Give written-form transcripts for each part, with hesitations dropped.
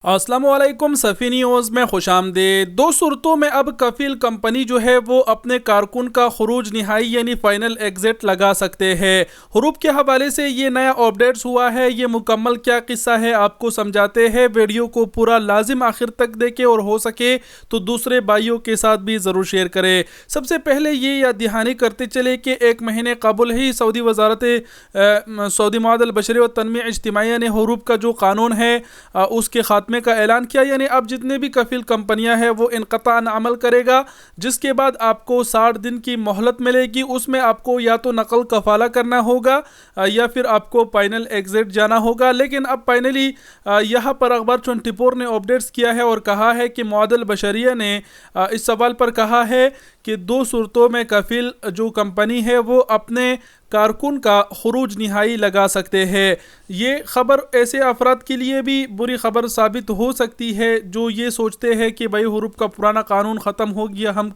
अस्सलाम वालेकुम सफ़ी न्यूज़ में खुश आमदीद। दो सूरतों में अब कफील कंपनी जो है वो अपने कारकुन का खुरूज निहाई यानी फ़ाइनल एग्ज़िट लगा सकते हैं। हरूप के हवाले से ये नया अपडेट्स हुआ है, ये मुकम्मल क्या किस्सा है आपको समझाते हैं। वीडियो को पूरा लाजिम आखिर तक देखें और हो सके तो दूसरे भाइयों के साथ भी ज़रूर शेयर करें। सबसे पहले ये याद दहानी करते चले कि एक महीने कबल ही सऊदी सऊदी मुआहदा बशरी व तनमीह इज्तिमाइया ने हरूप का जो कानून है उसके खात्मे का ऐलान किया, यानी अब जितने भी कफील कंपनियां हैं वो इनक़ताअन अमल करेगा, जिसके बाद आपको 60 दिन की मोहलत मिलेगी। उसमें आपको या तो नकल कफाला करना होगा या फिर आपको फाइनल एग्जिट जाना होगा। लेकिन अब फाइनली यहाँ पर अखबार 24 ने अपडेट्स किया है और कहा है कि मुआहदा बशरिया ने इस सवाल पर कहा है कि दो सूरतों में कफील जो कंपनी है वो अपने कारकुन का खुरूज निहाई लगा सकते हैं। ये ख़बर ऐसे अफराद के लिए भी बुरी ख़बर साबित हो सकती है जो ये सोचते हैं कि भाई हरूप का पुराना कानून ख़त्म हो गया, हम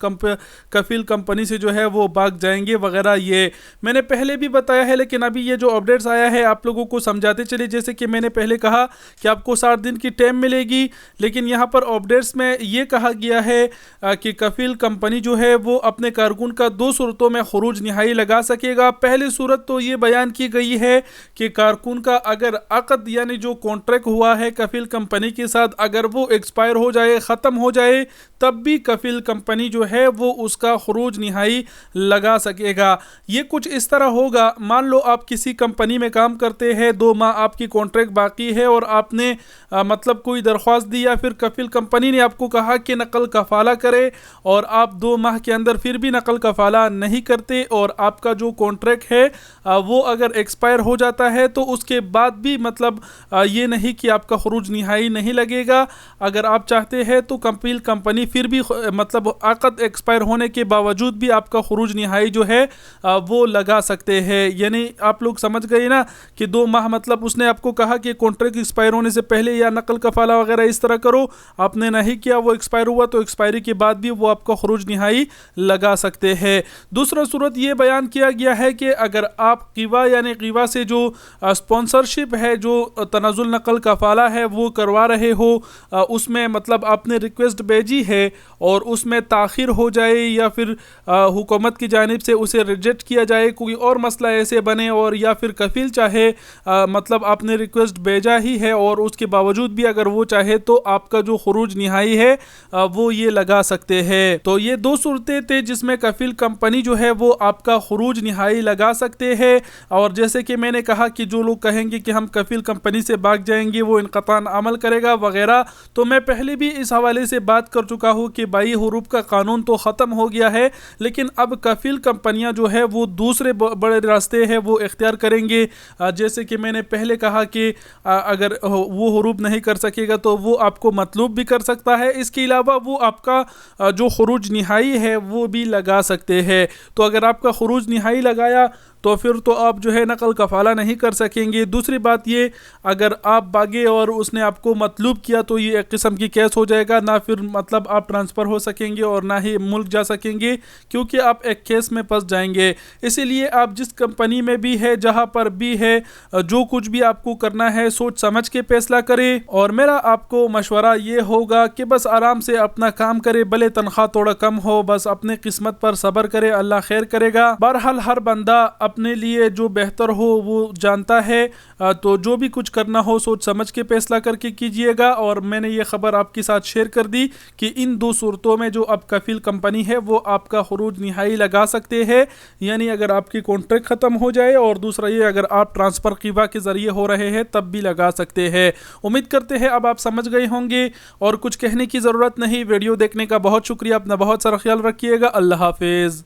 कफील कंपनी से जो है वो भाग जाएंगे वगैरह। ये मैंने पहले भी बताया है, लेकिन अभी ये जो अपडेट्स आया है आप लोगों को समझाते चले। जैसे कि मैंने पहले कहा कि आपको 60 दिन की टाइम मिलेगी, लेकिन यहाँ पर अपडेट्स में ये कहा गया है कि कफील कंपनी जो है वो अपने कारकुन का दो सूरतों में खुरूज निहाई लगा सकेगा। पहले सूरत तो ये बयान की गई है कि कारकुन का अगर अक़द यानी जो कॉन्ट्रैक्ट हुआ है कफील कंपनी के साथ, अगर वो एक्सपायर हो जाए, ख़त्म हो जाए, तब भी कफील कंपनी जो है वो उसका खुरूज निहाई लगा सकेगा। ये कुछ इस तरह होगा, मान लो आप किसी कंपनी में काम करते हैं, 2 माह आपकी कॉन्ट्रैक्ट बाकी है और आपने मतलब कोई दरख्वास्त दी या फिर कफील कंपनी ने आपको कहा कि नकल कफाला करे और आप 2 माह के अंदर फिर भी नकल कफाला नहीं करते और आपका जो कॉन्ट्रैक्ट है वो अगर एक्सपायर हो जाता है तो उसके बाद भी मतलब ये नहीं कि आपका खुरूज निहाई नहीं लगेगा। अगर आप चाहते हैं तो कफील कंपनी फिर भी मतलब अक़द एक्सपायर होने के बावजूद भी आपका खुरूज निहाई जो है वो लगा सकते हैं। यानी आप लोग समझ गए ना कि 2 माह मतलब उसने आपको कहा कि कॉन्ट्रैक्ट एक्सपायर होने से पहले या नकल कफाला वगैरह इस तरह करो, आपने नहीं किया, वो एक्सपायर हुआ तो एक्सपायरी के बाद भी वो आपका खुरूज निहाई लगा सकते हैं। दूसरा सूरत ये बयान किया गया है कि अगर आप कीवा यानी कीवा से जो स्पॉन्सरशिप है, जो तनाजुल नकल कफाला है वो करवा रहे हो, उसमें मतलब आपने रिक्वेस्ट भेजी है और उसमें ताख़िर हो जाए या फिर हुकूमत की जानिब से उसे रिजेक्ट किया जाए, कोई और मसला ऐसे बने, और या फिर कफील चाहे मतलब आपने रिक्वेस्ट भेजा ही है और उसके बावजूद भी अगर वो चाहे तो आपका जो खुरूज निहाई है वो ये लगा सकते हैं। तो ये 2 सूरतें थे जिसमें कफील कंपनी जो है वो आपका खुरूज निहाई लगा सकते हैं। और जैसे कि मैंने कहा कि जो लोग कहेंगे कि हम कफील कंपनी से भाग जाएंगे, वो इनक़ताअन अमल करेगा वगैरह, तो मैं पहले भी इस हवाले से बात कर चुका हूँ कि भाई हरूप का कानून तो ख़त्म हो गया है, लेकिन अब कफील कंपनियां जो है वो दूसरे बड़े रास्ते हैं वो इख्तियार करेंगे। जैसे कि मैंने पहले कहा कि अगर वो हरूप नहीं कर सकेगा तो वो आपको मतलूब भी कर सकता है, इसके अलावा वो आपका जो खुरूज निहाई है वो भी लगा सकते हैं। तो अगर आपका खुरूज निहाई लगाया तो फिर तो आप जो है नकल कफाला नहीं कर सकेंगे। दूसरी बात ये, अगर आप भागे और उसने आपको मतलूब किया तो ये एक किस्म की केस हो जाएगा, ना फिर मतलब आप ट्रांसफ़र हो सकेंगे और ना ही मुल्क जा सकेंगे, क्योंकि आप एक केस में फंस जाएंगे। इसीलिए आप जिस कंपनी में भी है, जहाँ पर भी है, जो कुछ भी आपको करना है सोच समझ के फैसला करें। और मेरा आपको मशवरा ये होगा कि बस आराम से अपना काम करे, भले तनख्वाह थोड़ा कम हो, बस अपने किस्मत पर सब्र करे, अल्लाह खैर करेगा। बहरहाल हर बंदा अपने लिए जो बेहतर हो वो जानता है, तो जो भी कुछ करना हो सोच समझ के फैसला करके कीजिएगा। और मैंने ये ख़बर आपके साथ शेयर कर दी कि इन 2 सूरतों में जो अब कफील कंपनी है वो आपका खुरूज निहाई लगा सकते हैं, यानी अगर आपकी कॉन्ट्रैक्ट ख़त्म हो जाए, और दूसरा ये अगर आप ट्रांसफ़र कीवा के ज़रिए हो रहे हैं तब भी लगा सकते हैं। उम्मीद करते हैं अब आप समझ गए होंगे और कुछ कहने की ज़रूरत नहीं। वीडियो देखने का बहुत शुक्रिया, अपना बहुत सारा ख्याल रखिएगा। अल्लाह हाफिज़।